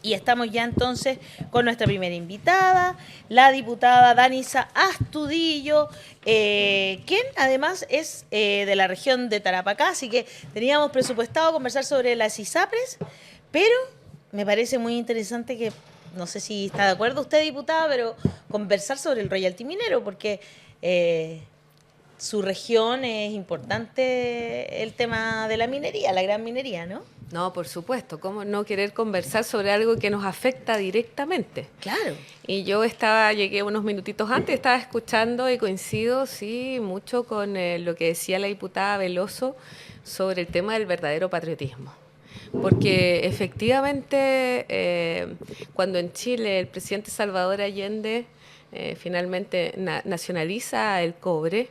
Y estamos ya entonces con nuestra primera invitada, la diputada Danisa Astudillo, quien además es de la región de Tarapacá, así que teníamos presupuestado conversar sobre las ISAPRES, pero me parece muy interesante que, no sé si está de acuerdo usted, diputada, pero conversar sobre el royalty minero, porque su región es importante el tema de la minería, la gran minería, ¿no? No, por supuesto, ¿cómo no querer conversar sobre algo que nos afecta directamente? Claro. Y yo llegué unos minutitos antes, estaba escuchando y coincido, sí, mucho con lo que decía la diputada Veloso sobre el tema del verdadero patriotismo. Porque efectivamente, cuando en Chile el presidente Salvador Allende finalmente nacionaliza el cobre,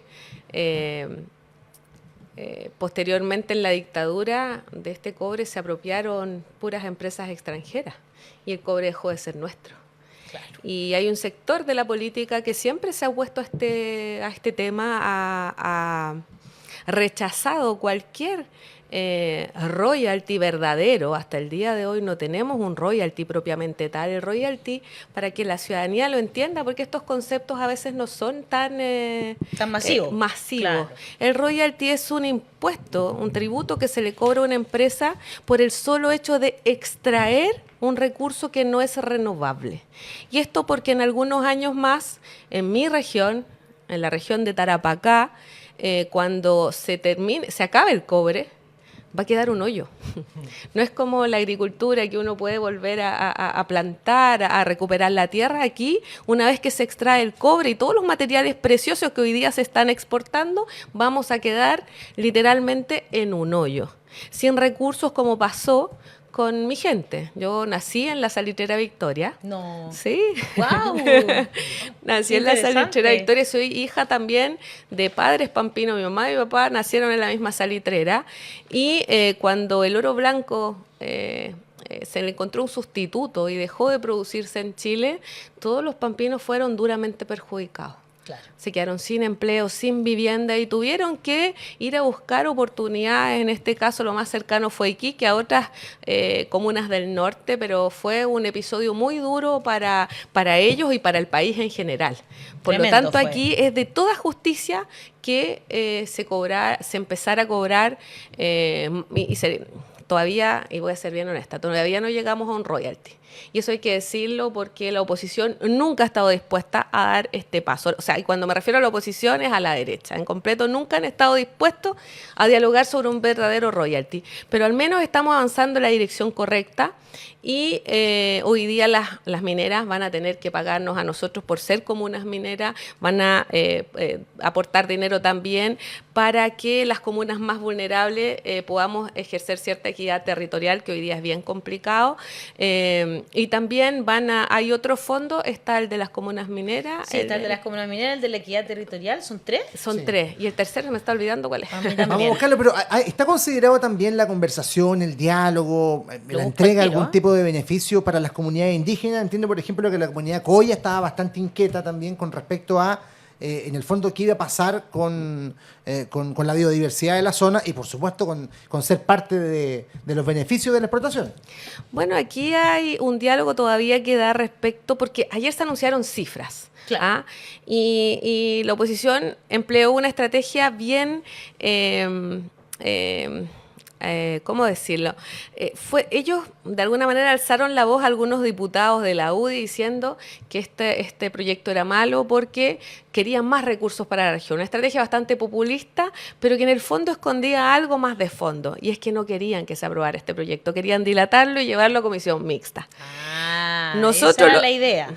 posteriormente en la dictadura de este cobre se apropiaron puras empresas extranjeras y el cobre dejó de ser nuestro. Claro. Y hay un sector de la política que siempre se ha opuesto a este tema, ha rechazado cualquier royalty verdadero. Hasta el día de hoy no tenemos un royalty propiamente tal. El royalty, para que la ciudadanía lo entienda, porque estos conceptos a veces no son tan masivos. Claro. El royalty es un impuesto, un tributo que se le cobra a una empresa por el solo hecho de extraer un recurso que no es renovable. Y esto porque en algunos años más, en mi región, en la región de Tarapacá, cuando se acabe el cobre, va a quedar un hoyo. No es como la agricultura, que uno puede volver a plantar, a recuperar la tierra. Aquí, una vez que se extrae el cobre y todos los materiales preciosos que hoy día se están exportando, vamos a quedar literalmente en un hoyo, sin recursos, como pasó con mi gente. Yo nací en la Salitrera Victoria. No. Sí. ¡Wow! Nací en la Salitrera Victoria. Soy hija también de padres pampinos. Mi mamá y mi papá nacieron en la misma salitrera. Y cuando el oro blanco se le encontró un sustituto y dejó de producirse en Chile, todos los pampinos fueron duramente perjudicados. Claro. Se quedaron sin empleo, sin vivienda y tuvieron que ir a buscar oportunidades. En este caso lo más cercano fue Iquique, a otras comunas del norte, pero fue un episodio muy duro para ellos y para el país en general. Por lo tanto, aquí es de toda justicia que se empezara a cobrar todavía, y voy a ser bien honesta, todavía no llegamos a un royalty. Y eso hay que decirlo porque la oposición nunca ha estado dispuesta a dar este paso. O sea, y cuando me refiero a la oposición es a la derecha. En completo nunca han estado dispuestos a dialogar sobre un verdadero royalty. Pero al menos estamos avanzando en la dirección correcta y hoy día las mineras van a tener que pagarnos a nosotros por ser comunas mineras, van a aportar dinero también para que las comunas más vulnerables podamos ejercer cierta equidad territorial, que hoy día es bien complicado. Y también hay otro fondo, está el de las comunas mineras. Sí, está el de las comunas mineras, el de la equidad territorial, ¿son tres? Son tres, y el tercero me está olvidando cuál es. Vamos a buscarlo, pero ¿está considerado también la conversación, el diálogo, la entrega de algún tipo de beneficio para las comunidades indígenas? Entiendo, por ejemplo, que la comunidad Coya estaba bastante inquieta también con respecto a en el fondo, qué iba a pasar con la biodiversidad de la zona y, por supuesto, con ser parte de los beneficios de la explotación. Bueno, aquí hay un diálogo todavía que da respecto, porque ayer se anunciaron cifras. Claro. Y la oposición empleó una estrategia bien... ¿cómo decirlo? Ellos de alguna manera alzaron la voz a algunos diputados de la UDI diciendo que este proyecto era malo porque querían más recursos para la región. Una estrategia bastante populista, pero que en el fondo escondía algo más de fondo. Y es que no querían que se aprobara este proyecto, querían dilatarlo y llevarlo a comisión mixta. Esa era la idea.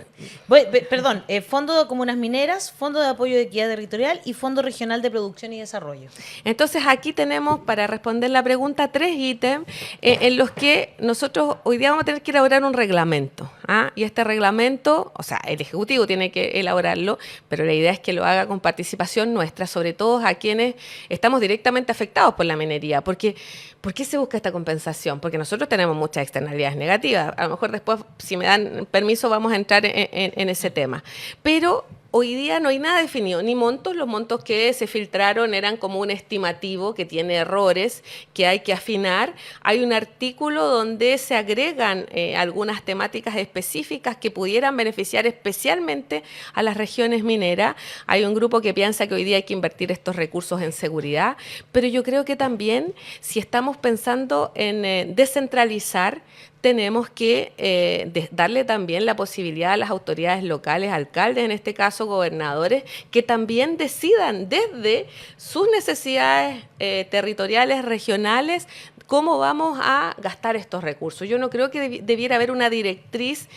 Perdón, Fondo de Comunas Mineras, Fondo de Apoyo de Equidad Territorial y Fondo Regional de Producción y Desarrollo. Entonces aquí tenemos, para responder la pregunta, 3 ítems en los que nosotros hoy día vamos a tener que elaborar un reglamento. Y este reglamento, o sea, el Ejecutivo tiene que elaborarlo, pero la idea es que lo haga con participación nuestra, sobre todo a quienes estamos directamente afectados por la minería. Porque, ¿por qué se busca esta compensación? Porque nosotros tenemos muchas externalidades negativas. A lo mejor después, si me dan permiso, vamos a entrar en ese tema. Pero hoy día no hay nada definido, ni montos. Los montos que se filtraron eran como un estimativo que tiene errores que hay que afinar. Hay un artículo donde se agregan algunas temáticas específicas que pudieran beneficiar especialmente a las regiones mineras. Hay un grupo que piensa que hoy día hay que invertir estos recursos en seguridad, pero yo creo que también, si estamos pensando en descentralizar, tenemos que darle también la posibilidad a las autoridades locales, alcaldes, en este caso gobernadores, que también decidan desde sus necesidades territoriales, regionales, cómo vamos a gastar estos recursos. Yo no creo que debiera haber una directriz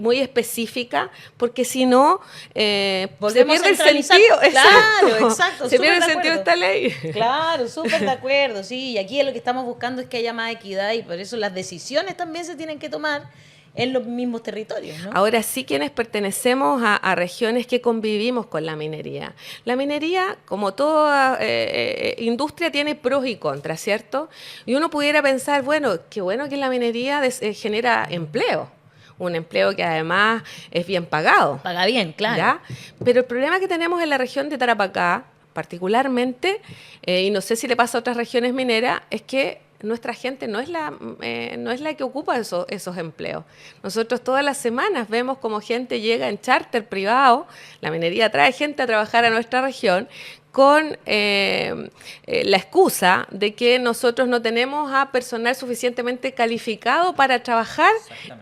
muy específica, porque si no, se pierde el sentido. Claro, exacto. Se pierde el sentido de esta ley. Claro, súper de acuerdo, sí. Y aquí lo que estamos buscando es que haya más equidad y por eso las decisiones también se tienen que tomar en los mismos territorios, ¿no? Ahora sí, quienes pertenecemos a regiones que convivimos con la minería. La minería, como toda industria, tiene pros y contras, ¿cierto? Y uno pudiera pensar, bueno que la minería genera empleo. Un empleo que además es bien pagado. Paga bien, claro. ¿Ya? Pero el problema que tenemos en la región de Tarapacá, particularmente, y no sé si le pasa a otras regiones mineras, es que nuestra gente no es la que ocupa esos empleos. Nosotros todas las semanas vemos como gente llega en charter privado, la minería trae gente a trabajar a nuestra región con la excusa de que nosotros no tenemos a personal suficientemente calificado para trabajar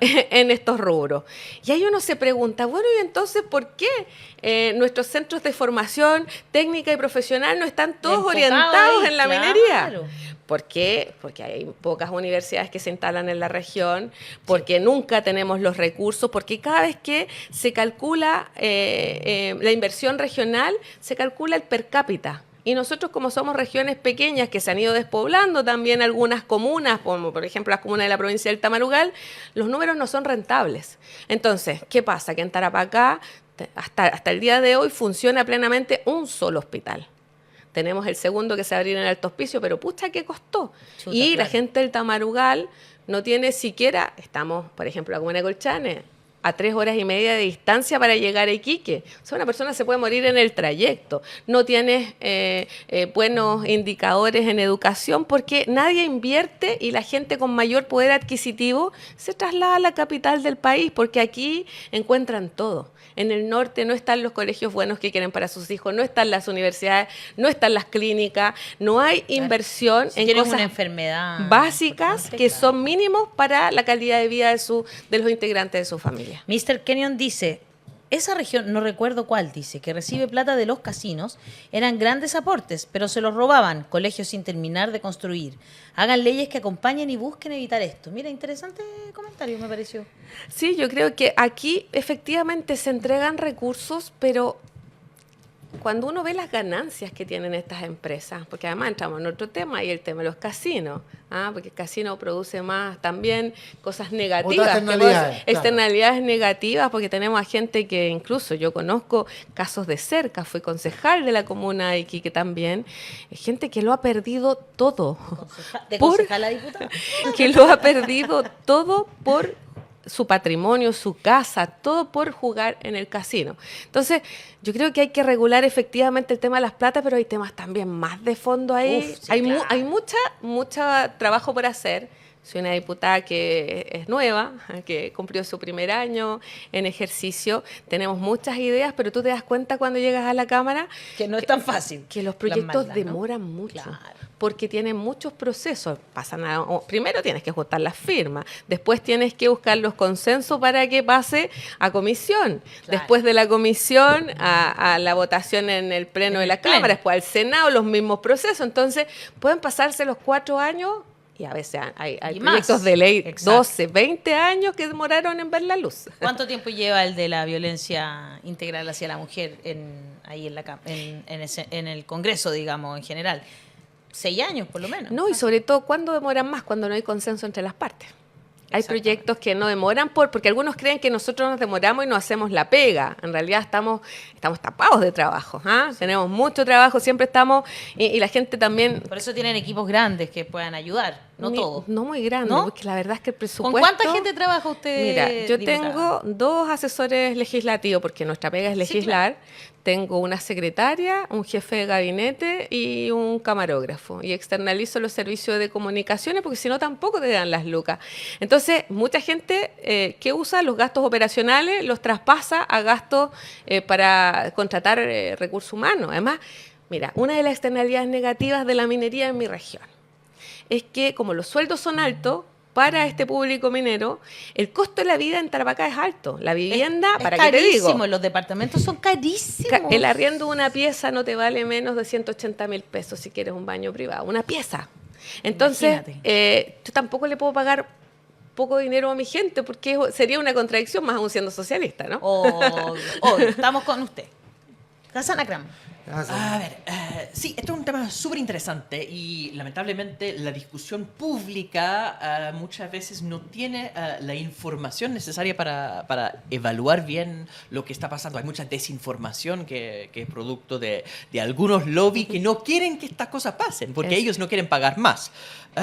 en estos rubros. Y ahí uno se pregunta, bueno, ¿y entonces por qué nuestros centros de formación técnica y profesional no están todos orientados en la minería? ¿Por qué? Porque hay pocas universidades que se instalan en la región, porque nunca tenemos los recursos, porque cada vez que se calcula la inversión regional, se calcula el per cápita. Y nosotros, como somos regiones pequeñas que se han ido despoblando también algunas comunas, como por ejemplo las comunas de la provincia del Tamarugal, los números no son rentables. Entonces, ¿qué pasa? Que en Tarapacá, hasta el día de hoy, funciona plenamente un solo hospital. Tenemos el segundo que se abrió en el Alto Hospicio, pero pucha, ¿qué costó? Chuta, y claro. La gente del Tamarugal no tiene siquiera, estamos, por ejemplo, la comuna de Colchane, a 3 horas y media de distancia para llegar a Iquique. O sea, una persona se puede morir en el trayecto. No tienes buenos indicadores en educación porque nadie invierte y la gente con mayor poder adquisitivo se traslada a la capital del país porque aquí encuentran todo. En el norte no están los colegios buenos que quieren para sus hijos, no están las universidades, no están las clínicas, no hay inversión Si en tienes cosas una enfermedad básicas importante, que claro. son mínimos para la calidad de vida de los integrantes de su familia. Mr. Kenyon dice, esa región, no recuerdo cuál, dice, que recibe plata de los casinos, eran grandes aportes, pero se los robaban, colegios sin terminar de construir. Hagan leyes que acompañen y busquen evitar esto. Mira, interesante comentario me pareció. Sí, yo creo que aquí efectivamente se entregan recursos, pero cuando uno ve las ganancias que tienen estas empresas, porque además entramos en otro tema y el tema de los casinos, porque el casino produce más también cosas negativas, externalidades negativas, porque tenemos a gente que incluso yo conozco casos de cerca, fui concejal de la comuna de Iquique también, gente que lo ha perdido todo. ¿De concejal a diputada? Que lo ha perdido todo por su patrimonio, su casa, todo por jugar en el casino. Entonces, yo creo que hay que regular efectivamente el tema de las plata, pero hay temas también más de fondo ahí. Uf, sí, claro. Hay mucho trabajo por hacer. Soy una diputada que es nueva, que cumplió su primer año en ejercicio. Tenemos muchas ideas, pero tú te das cuenta cuando llegas a la Cámara Que no es tan fácil. que los proyectos ¿no? demoran mucho. Claro. Porque tienen muchos procesos. Primero tienes que juntar las firmas, después tienes que buscar los consensos para que pase a comisión, Claro. después de la comisión a la votación en el pleno de la Cámara, después al Senado, los mismos procesos. Entonces, pueden pasarse los 4 años y a veces hay Y proyectos más. de ley Exacto. 12, 20 años que demoraron en ver la luz. ¿Cuánto tiempo lleva el de la violencia integral hacia la mujer ahí en el Congreso, digamos, en general? 6 años, por lo menos. No, y sobre todo, ¿cuándo demoran más? Cuando no hay consenso entre las partes. Hay Exactamente. proyectos que no demoran porque algunos creen que nosotros nos demoramos y no hacemos la pega. En realidad estamos tapados de trabajo. Tenemos mucho trabajo, siempre estamos, y la gente también. Por eso tienen equipos grandes que puedan ayudar. no todo. No muy grande, ¿No? porque la verdad es que el presupuesto... ¿Con cuánta gente trabaja usted? Mira, yo diputada? tengo 2 asesores legislativos, porque nuestra pega es legislar. Tengo una secretaria, un jefe de gabinete y un camarógrafo. Y externalizo los servicios de comunicaciones, porque si no tampoco te dan las lucas. Entonces, mucha gente que usa los gastos operacionales, los traspasa a gastos para contratar recursos humanos. Además, mira, una de las externalidades negativas de la minería en mi región es que como los sueldos son altos, para este público minero, el costo de la vida en Tarapacá es alto. La vivienda, Es ¿para qué te digo? carísimo, los departamentos son carísimos. El arriendo de una pieza no te vale menos de 180.000 pesos si quieres un baño privado. Una pieza. Entonces, yo tampoco le puedo pagar poco dinero a mi gente porque sería una contradicción, más aún siendo socialista, ¿no? Obvio, estamos con usted. Casana Cram. A ver, sí, esto es un tema súper interesante y lamentablemente la discusión pública muchas veces no tiene la información necesaria para evaluar bien lo que está pasando. Hay mucha desinformación que es producto de algunos lobbies que no quieren que estas cosas pasen porque ellos no quieren pagar más.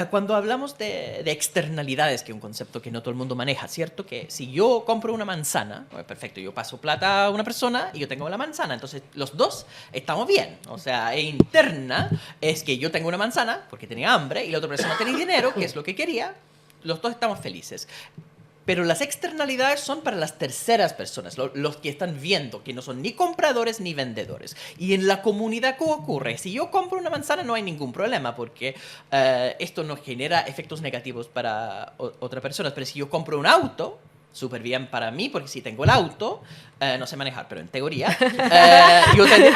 Cuando hablamos de externalidades, que es un concepto que no todo el mundo maneja, ¿cierto? Que si yo compro una manzana, perfecto, yo paso plata a una persona y yo tengo la manzana, entonces los dos estamos bien. O sea, interna es que yo tengo una manzana porque tenía hambre y la otra persona tenía dinero, que es lo que quería, los dos estamos felices. Pero las externalidades son para las terceras personas, los que están viendo, que no son ni compradores ni vendedores. Y en la comunidad, ¿qué ocurre? Si yo compro una manzana no hay ningún problema porque esto no genera efectos negativos para otras personas. Pero si yo compro un auto, súper bien para mí, porque si tengo el auto, no sé manejar, pero en teoría,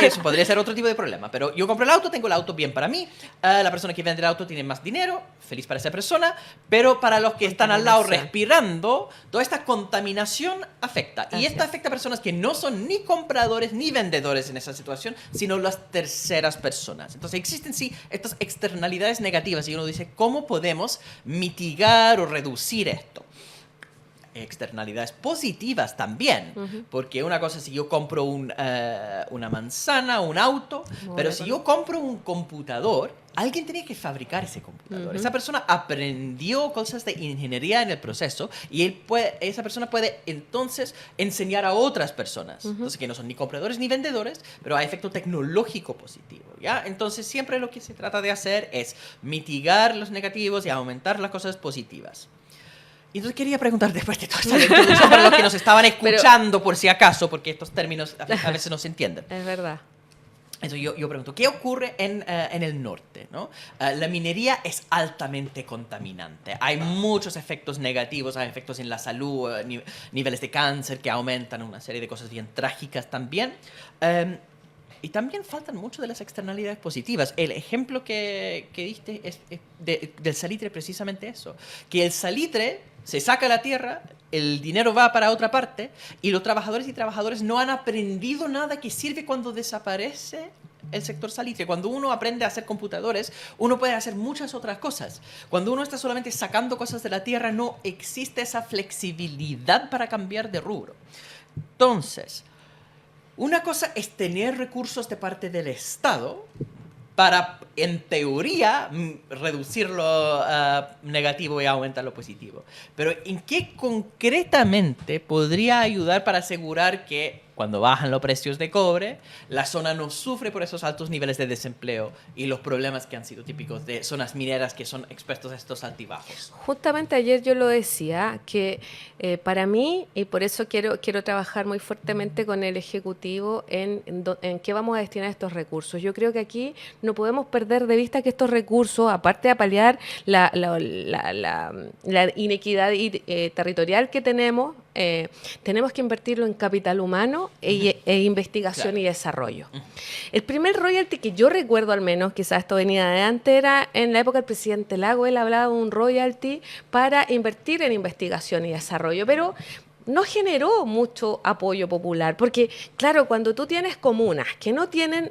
eso podría ser otro tipo de problema. Pero yo compro el auto, tengo el auto bien para mí, la persona que vende el auto tiene más dinero, feliz para esa persona, pero para los que están al lado respirando, toda esta contaminación afecta. Y esto afecta a personas que no son ni compradores ni vendedores en esa situación, sino las terceras personas. Entonces existen sí estas externalidades negativas y uno dice, ¿cómo podemos mitigar o reducir esto? Externalidades positivas también, porque una cosa es si yo compro una manzana, un auto, pero si yo compro un computador, alguien tiene que fabricar ese computador. Esa persona aprendió cosas de ingeniería en el proceso y esa persona puede entonces enseñar a otras personas, entonces que no son ni compradores ni vendedores, pero hay efecto tecnológico positivo, ¿ya? Entonces siempre lo que se trata de hacer es mitigar los negativos y aumentar las cosas positivas. Y entonces quería preguntar después de toda esta introducción para los que nos estaban escuchando por si acaso, porque estos términos a veces no se entienden. Es verdad. Entonces yo pregunto, ¿qué ocurre en el norte? ¿No? La minería es altamente contaminante. Hay muchos efectos negativos, hay efectos en la salud, niveles de cáncer que aumentan, una serie de cosas bien trágicas también. Y también faltan mucho de las externalidades positivas. El ejemplo que diste es del salitre, precisamente eso. Que el salitre se saca a la tierra, el dinero va para otra parte y los trabajadores y trabajadoras no han aprendido nada que sirve cuando desaparece el sector salitre. Cuando uno aprende a hacer computadores, uno puede hacer muchas otras cosas. Cuando uno está solamente sacando cosas de la tierra, no existe esa flexibilidad para cambiar de rubro. Entonces, una cosa es tener recursos de parte del Estado para, en teoría, reducir lo negativo y aumentar lo positivo. Pero ¿en qué concretamente podría ayudar para asegurar que cuando bajan los precios de cobre, la zona no sufre por esos altos niveles de desempleo y los problemas que han sido típicos de zonas mineras que son expuestos a estos altibajos? Justamente ayer yo lo decía, que para mí, y por eso quiero trabajar muy fuertemente con el Ejecutivo en qué vamos a destinar estos recursos. Yo creo que aquí no podemos perder de vista que estos recursos, aparte de paliar la inequidad territorial que tenemos que invertirlo en capital humano e investigación y desarrollo. El primer royalty que yo recuerdo, al menos, quizás esto venía de antes, era en la época del presidente Lago. Él hablaba de un royalty para invertir en investigación y desarrollo, pero no generó mucho apoyo popular, porque claro, cuando tú tienes comunas que no tienen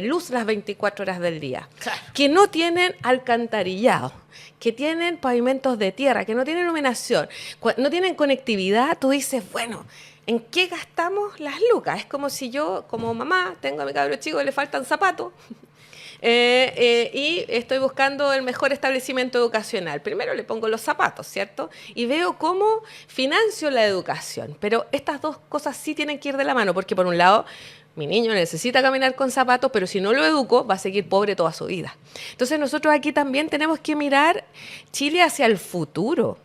luz las 24 horas del día, que no tienen alcantarillado, que tienen pavimentos de tierra, que no tienen iluminación, no tienen conectividad, tú dices, bueno, ¿en qué gastamos las lucas? Es como si yo, como mamá, tengo a mi cabro chico y le faltan zapatos. y estoy buscando el mejor establecimiento educacional. Primero le pongo los zapatos, ¿cierto? Y veo cómo financio la educación. Pero estas dos cosas sí tienen que ir de la mano, porque por un lado, mi niño necesita caminar con zapatos, pero si no lo educo, va a seguir pobre toda su vida. Entonces nosotros aquí también tenemos que mirar Chile hacia el futuro.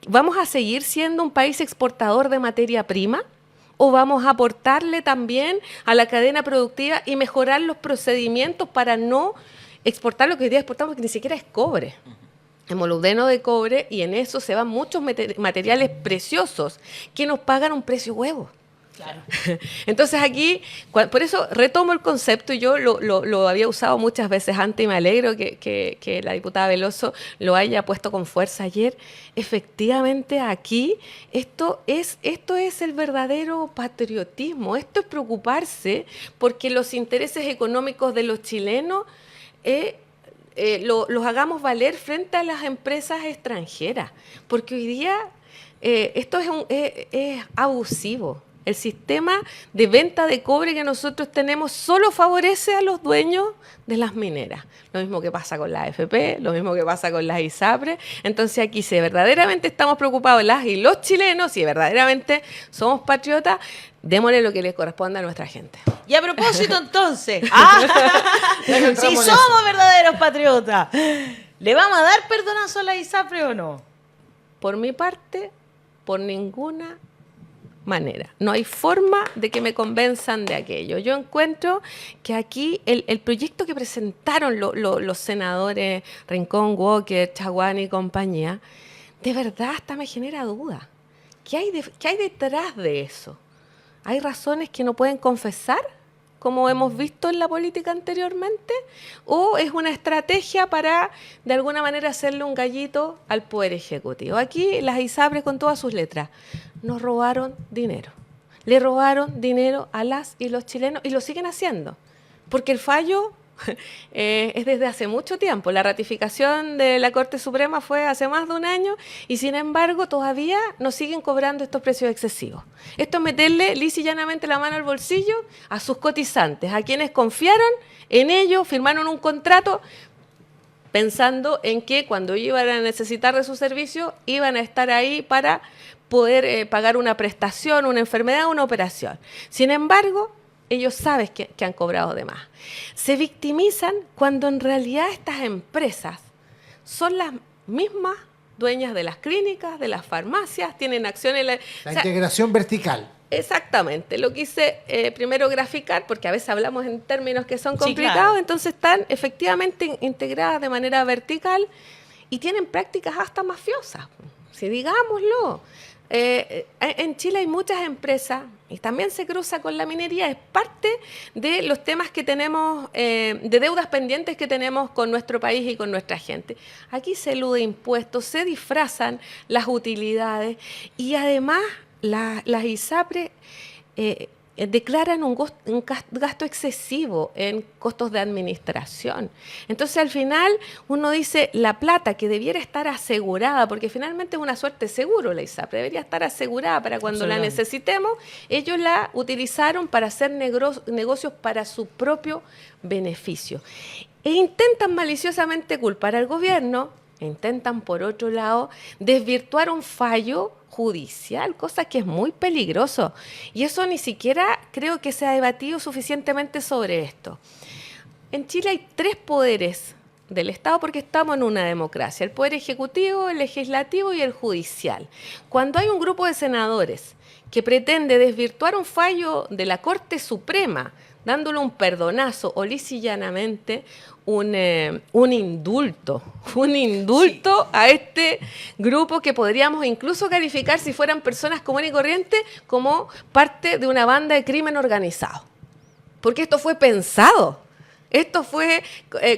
¿Vamos a seguir siendo un país exportador de materia prima? ¿O vamos a aportarle también a la cadena productiva y mejorar los procedimientos para no exportar lo que hoy día exportamos, que ni siquiera es cobre? Es molibdeno de cobre, y en eso se van muchos materiales preciosos que nos pagan un precio huevo. Claro. Entonces aquí, por eso retomo el concepto, y yo lo había usado muchas veces antes y me alegro que la diputada Veloso lo haya puesto con fuerza ayer. Efectivamente aquí esto es el verdadero patriotismo, esto es preocuparse porque los intereses económicos de los chilenos los hagamos valer frente a las empresas extranjeras, porque hoy día esto es abusivo. El sistema de venta de cobre que nosotros tenemos solo favorece a los dueños de las mineras. Lo mismo que pasa con la AFP, lo mismo que pasa con las ISAPRES. Entonces aquí, si verdaderamente estamos preocupados las y los chilenos, si verdaderamente somos patriotas, démosle lo que les corresponde a nuestra gente. Y a propósito, entonces, Ya que si entramos en somos verdaderos patriotas, ¿le vamos a dar perdonazo a la ISAPRE o no? Por mi parte, por ninguna manera. No hay forma de que me convenzan de aquello. Yo encuentro que aquí el proyecto que presentaron los senadores Rincón, Walker, Chaguán y compañía, de verdad hasta me genera duda. ¿Qué hay detrás de eso? ¿Hay razones que no pueden confesar, como hemos visto en la política anteriormente? ¿O es una estrategia para, de alguna manera, hacerle un gallito al Poder Ejecutivo? Aquí las ISAPRES, con todas sus letras, nos robaron dinero. Le robaron dinero a las y los chilenos, y lo siguen haciendo, porque el fallo es desde hace mucho tiempo. La ratificación de la Corte Suprema fue hace más de un año, y sin embargo todavía nos siguen cobrando estos precios excesivos. Esto es meterle lisa y llanamente la mano al bolsillo a sus cotizantes, a quienes confiaron en ellos, firmaron un contrato pensando en que cuando iban a necesitar de su servicio iban a estar ahí para poder pagar una prestación, una enfermedad, una operación. Sin embargo, ellos saben que han cobrado de más. Se victimizan cuando en realidad estas empresas son las mismas dueñas de las clínicas, de las farmacias, tienen acciones... La integración vertical. Exactamente, lo quise primero graficar, porque a veces hablamos en términos que son Sí, complicados, claro. entonces están efectivamente integradas de manera vertical y tienen prácticas hasta mafiosas, si digámoslo. En Chile hay muchas empresas, y también se cruza con la minería, es parte de los temas que tenemos, de deudas pendientes que tenemos con nuestro país y con nuestra gente. Aquí se elude impuestos, se disfrazan las utilidades, y además las ISAPRES declaran un gasto excesivo en costos de administración. Entonces, al final, uno dice, la plata que debiera estar asegurada, porque finalmente es una suerte de seguro la ISAPRE, debería estar asegurada para cuando la necesitemos, ellos la utilizaron para hacer negocios para su propio beneficio. E intentan maliciosamente culpar al gobierno, e intentan, por otro lado, desvirtuar un fallo judicial, cosa que es muy peligroso. Y eso ni siquiera creo que se ha debatido suficientemente sobre esto. En Chile hay 3 poderes del Estado porque estamos en una democracia: el Poder Ejecutivo, el Legislativo y el Judicial. Cuando hay un grupo de senadores que pretende desvirtuar un fallo de la Corte Suprema, dándole un perdonazo o lisa y llanamente un indulto a este grupo que podríamos incluso calificar, si fueran personas comunes y corrientes, como parte de una banda de crimen organizado. Porque esto fue pensado, esto fue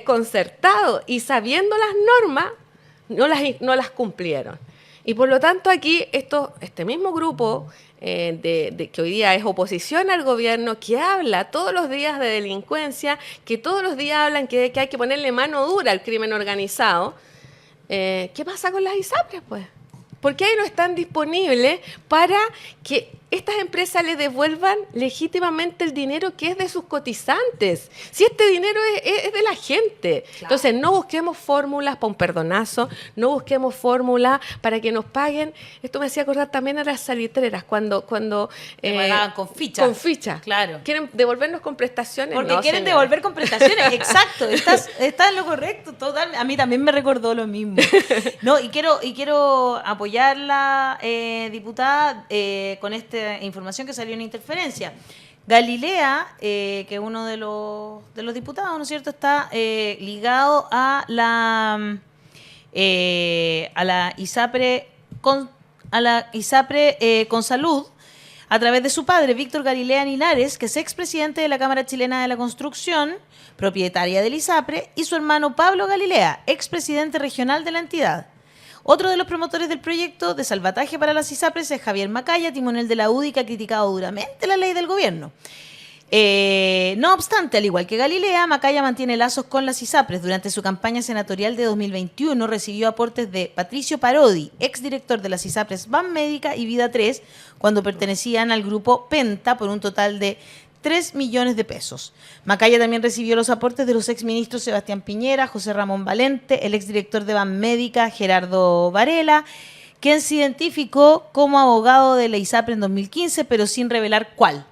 concertado, y sabiendo las normas, no las cumplieron. Y por lo tanto aquí este mismo grupo que hoy día es oposición al gobierno, que habla todos los días de delincuencia, que todos los días hablan que hay que ponerle mano dura al crimen organizado, ¿qué pasa con las ISAPRES, pues? ¿Por qué ahí no están disponibles para que estas empresas le devuelvan legítimamente el dinero que es de sus cotizantes. Si este dinero es de la gente. Claro. Entonces, no busquemos fórmulas para un perdonazo, no busquemos fórmulas para que nos paguen. Esto me hacía acordar también a las salitreras, cuando pagaban con ficha. Con ficha. Claro. ¿Quieren devolvernos con prestaciones? Porque no, quieren señora. devolver con prestaciones. Exacto. Estás en lo correcto. Total. A mí también me recordó lo mismo. No, y quiero apoyarla, diputada, con esta información que salió en Interferencia. Galilea, que es uno de los diputados, ¿no es cierto?, está ligado a la ISAPRE con salud, a través de su padre, Víctor Galilea Linares, que es expresidente de la Cámara Chilena de la Construcción, propietaria del ISAPRE, y su hermano Pablo Galilea, expresidente regional de la entidad. Otro de los promotores del proyecto de salvataje para las ISAPRES es Javier Macaya, timonel de la UDI, que ha criticado duramente la ley del gobierno. No obstante, al igual que Galilea, Macaya mantiene lazos con las ISAPRES. Durante su campaña senatorial de 2021 recibió aportes de Patricio Parodi, exdirector de las ISAPRES Banmédica y Vida 3, cuando pertenecían al grupo Penta, por un total de 3 millones de pesos. Macaya también recibió los aportes de los exministros Sebastián Piñera, José Ramón Valente, el exdirector de Banmédica, Gerardo Varela, quien se identificó como abogado de la ISAPRE en 2015, pero sin revelar cuál.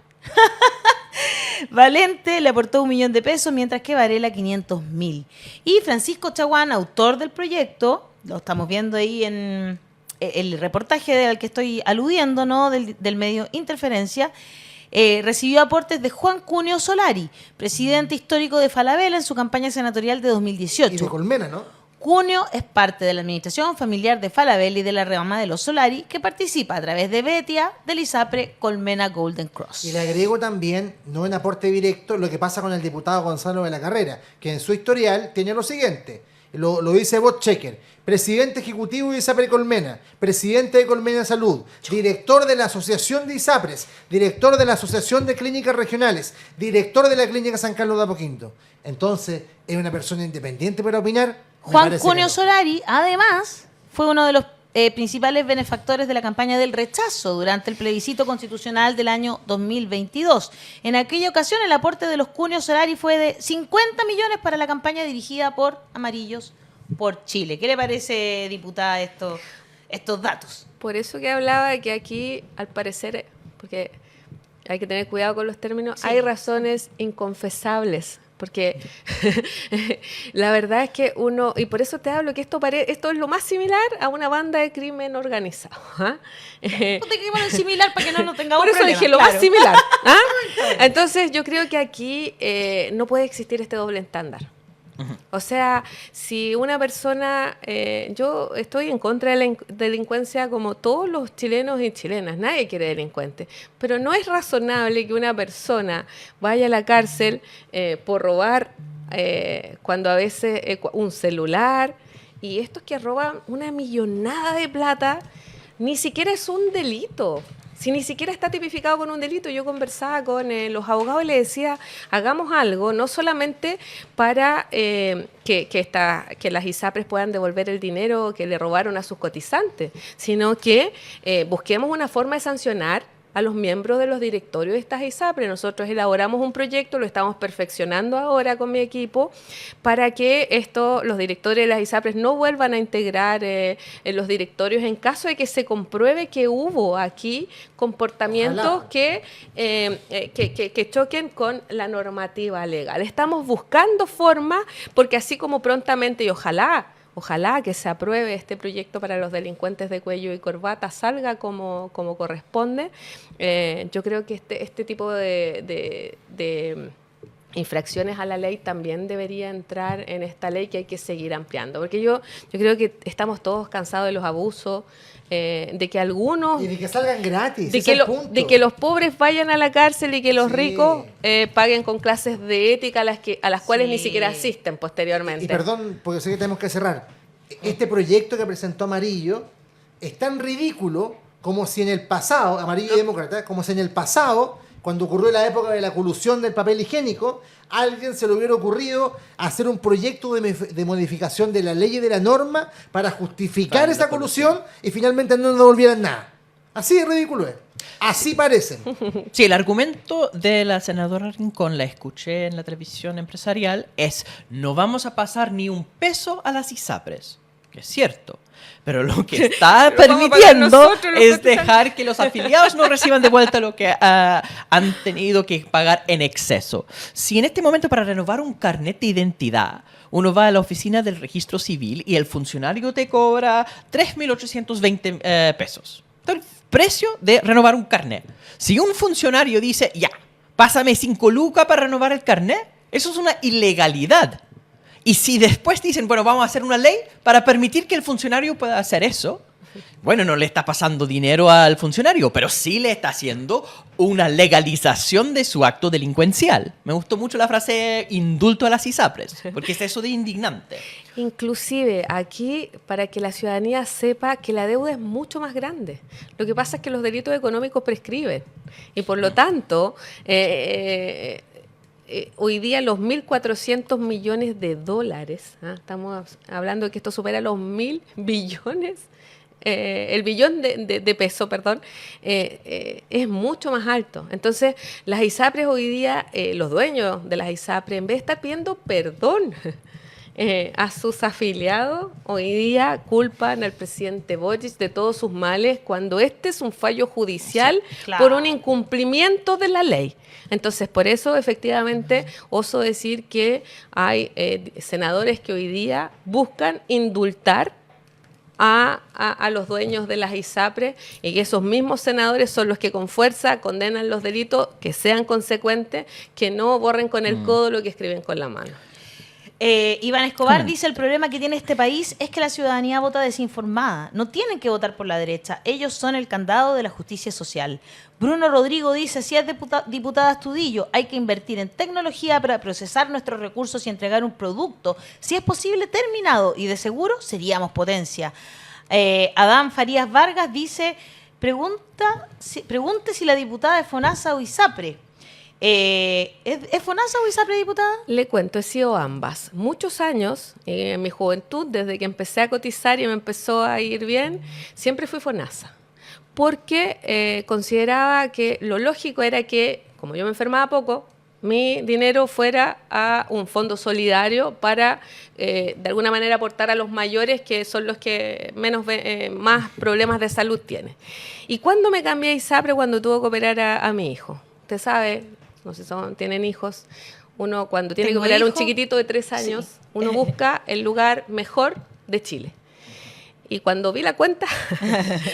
Valente le aportó 1 millón de pesos, mientras que Varela 500.000. Y Francisco Chaguán, autor del proyecto, lo estamos viendo ahí en el reportaje al que estoy aludiendo, ¿no?, del medio Interferencia, recibió aportes de Juan Cuneo Solari, presidente histórico de Falabella en su campaña senatorial de 2018. Y de Colmena, ¿no? Cuneo es parte de la administración familiar de Falabella y de la rama de los Solari, que participa a través de Betia, del ISAPRE Colmena Golden Cross. Y le agrego también, no en aporte directo, lo que pasa con el diputado Gonzalo de la Carrera, que en su historial tiene lo siguiente, lo dice Bot Checker: presidente ejecutivo de ISAPRE Colmena, presidente de Colmena Salud, director de la Asociación de ISAPRES, director de la Asociación de Clínicas Regionales, director de la Clínica San Carlos de Apoquindo. Entonces, ¿es una persona independiente para opinar? Juan Cuneo Solari, además, fue uno de los principales benefactores de la campaña del rechazo durante el plebiscito constitucional del año 2022. En aquella ocasión, el aporte de los Cuneo Solari fue de 50 millones para la campaña dirigida por Amarillos por Chile. ¿Qué le parece, diputada, estos datos? Por eso que hablaba de que aquí, al parecer, porque hay que tener cuidado con los términos, sí, hay razones inconfesables. Porque la verdad es que uno, y por eso te hablo que esto es lo más similar a una banda de crimen organizado. ¿Ah? No te crimen similar para que no tengamos por eso problemas, dije lo claro. más similar. ¿Ah? Entonces yo creo que aquí no puede existir este doble estándar. O sea, si una persona, yo estoy en contra de la delincuencia como todos los chilenos y chilenas, nadie quiere delincuentes, pero no es razonable que una persona vaya a la cárcel por robar cuando a veces un celular, y estos que roban una millonada de plata, ni siquiera es un delito. Si ni siquiera está tipificado con un delito. Yo conversaba con los abogados y les decía, hagamos algo, no solamente para que las ISAPRES puedan devolver el dinero que le robaron a sus cotizantes, sino que busquemos una forma de sancionar a los miembros de los directorios de estas ISAPRES. Nosotros elaboramos un proyecto, lo estamos perfeccionando ahora con mi equipo, para que los directores de las ISAPRES no vuelvan a integrar en los directorios en caso de que se compruebe que hubo aquí comportamientos que choquen con la normativa legal. Estamos buscando formas, porque así como prontamente, y ojalá que se apruebe este proyecto para los delincuentes de cuello y corbata, salga como corresponde. Yo creo que este tipo de infracciones a la ley también debería entrar en esta ley, que hay que seguir ampliando. Porque yo creo que estamos todos cansados de los abusos, de que algunos... Y de que salgan gratis, de que los pobres vayan a la cárcel y que los sí, ricos paguen con clases de ética a las cuales ni siquiera asisten posteriormente. Y perdón, porque sé que tenemos que cerrar. Este proyecto que presentó Amarillo es tan ridículo como si en el pasado, Amarillo y Demócrata, como si en el pasado, cuando ocurrió la época de la colusión del papel higiénico, a alguien se le hubiera ocurrido hacer un proyecto de modificación de la ley y de la norma para justificar esa colusión y finalmente no devolvieran nada. Así de ridículo es. Así parecen. Sí, el argumento de la senadora Rincón, la escuché en la televisión empresarial, es no vamos a pasar ni un peso a las ISAPRES, que es cierto. Pero lo que está Lo vamos a pagar permitiendo nosotros, los es cotizantes. dejar que los afiliados no reciban de vuelta lo que han tenido que pagar en exceso. Si en este momento para renovar un carnet de identidad uno va a la oficina del registro civil y el funcionario te cobra 3.820 pesos. El precio de renovar un carnet. Si un funcionario dice, ya, pásame 5 lucas para renovar el carnet, eso es una ilegalidad. Y si después dicen, bueno, vamos a hacer una ley para permitir que el funcionario pueda hacer eso, bueno, no le está pasando dinero al funcionario, pero sí le está haciendo una legalización de su acto delincuencial. Me gustó mucho la frase indulto a las ISAPRES, porque es eso de indignante. Inclusive aquí, para que la ciudadanía sepa que la deuda es mucho más grande. Lo que pasa es que los delitos económicos prescriben y por lo tanto hoy día los 1.400 millones de dólares, estamos hablando de que esto supera los 1.000 billones, el billón de pesos, perdón, es mucho más alto. Entonces, las ISAPRES hoy día, los dueños de las ISAPRES, en vez de estar pidiendo perdón a sus afiliados, hoy día culpan al presidente Boric de todos sus males cuando este es un fallo judicial por un incumplimiento de la ley. Entonces, por eso, efectivamente, oso decir que hay senadores que hoy día buscan indultar a los dueños de las ISAPRES y que esos mismos senadores son los que con fuerza condenan los delitos, que sean consecuentes, que no borren con el codo lo que escriben con la mano. Iván Escobar dice, el problema que tiene este país es que la ciudadanía vota desinformada. No tienen que votar por la derecha. Ellos son el candado de la justicia social. Bruno Rodrigo dice, si es diputada Astudillo, hay que invertir en tecnología para procesar nuestros recursos y entregar un producto, si es posible, terminado. Y de seguro seríamos potencia. Adán Farías Vargas dice, pregunte si la diputada es FONASA o ISAPRE. ¿Es FONASA o ISAPRE, diputada? Le cuento, he sido ambas. Muchos años, en mi juventud, desde que empecé a cotizar y me empezó a ir bien, siempre fui FONASA. Porque consideraba que lo lógico era que, como yo me enfermaba poco, mi dinero fuera a un fondo solidario para, de alguna manera, aportar a los mayores, que son los que más problemas de salud tienen. ¿Y cuándo me cambié a ISAPRE? Cuando tuve que operar a mi hijo. Usted sabe, no sé si tienen hijos, uno cuando tiene que operar a un chiquitito de 3 años, sí, uno busca el lugar mejor de Chile. Y cuando vi la cuenta,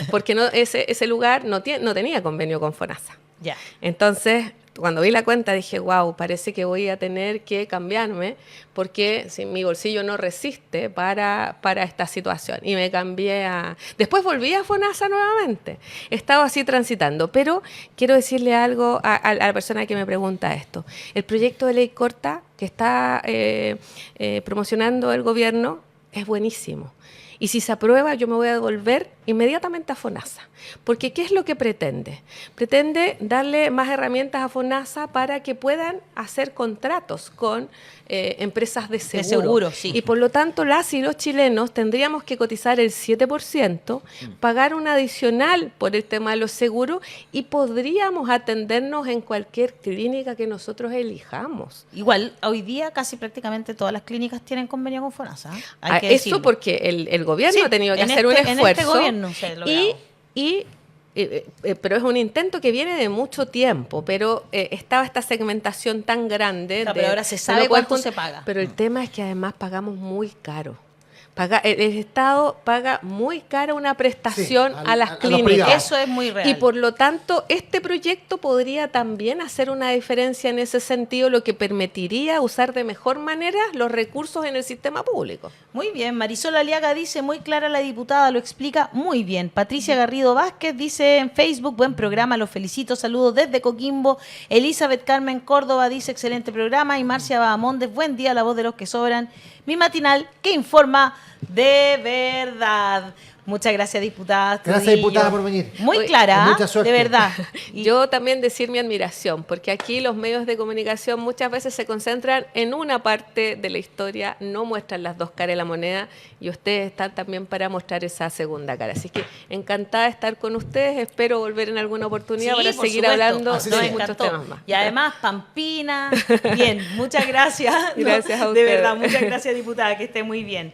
porque ese lugar no tenía convenio con FONASA. Ya. Entonces, cuando vi la cuenta dije, wow, parece que voy a tener que cambiarme porque si mi bolsillo no resiste para esta situación. Y me cambié Después volví a FONASA nuevamente. He estado así transitando. Pero quiero decirle algo a la persona que me pregunta esto. El proyecto de ley corta que está promocionando el gobierno es buenísimo. Y si se aprueba, yo me voy a devolver inmediatamente a FONASA. Porque ¿qué es lo que pretende? Pretende darle más herramientas a FONASA para que puedan hacer contratos con empresas de seguro. De seguro, sí. Y por lo tanto, las y los chilenos tendríamos que cotizar el 7%, pagar un adicional por el tema de los seguros y podríamos atendernos en cualquier clínica que nosotros elijamos. Igual, hoy día casi prácticamente todas las clínicas tienen convenio con FONASA. Hay que eso decirlo. porque el gobierno ha tenido que hacer un esfuerzo. En este gobierno se ha logrado. Pero es un intento que viene de mucho tiempo, pero estaba esta segmentación tan grande. No, pero ahora se sabe cuánto se paga. Pero el tema es que además pagamos muy caro. El Estado paga muy cara una prestación a las clínicas. Eso es muy real. Y por lo tanto, este proyecto podría también hacer una diferencia en ese sentido, lo que permitiría usar de mejor manera los recursos en el sistema público. Muy bien, Marisol Aliaga dice, muy clara la diputada, lo explica muy bien. Patricia Garrido Vázquez dice en Facebook, buen programa, los felicito, saludos desde Coquimbo. Elizabeth Carmen Córdoba dice, excelente programa. Y Marcia Bahamondes, buen día, la voz de los que sobran. Mi matinal que informa de verdad. Muchas gracias, diputada. Gracias, Astudillo. diputada, por venir. Muy Oye, clara, mucha suerte. de verdad. Y Yo también decir mi admiración, porque aquí los medios de comunicación muchas veces se concentran en una parte de la historia, no muestran las dos caras de la moneda, y ustedes están también para mostrar esa segunda cara. Así que encantada de estar con ustedes, espero volver en alguna oportunidad sí, para por seguir supuesto. hablando Así de sea. muchos encantó. temas más. Y además, Pampina. Bien, muchas gracias. Gracias a De ustedes. verdad, muchas gracias, diputada, que esté muy bien.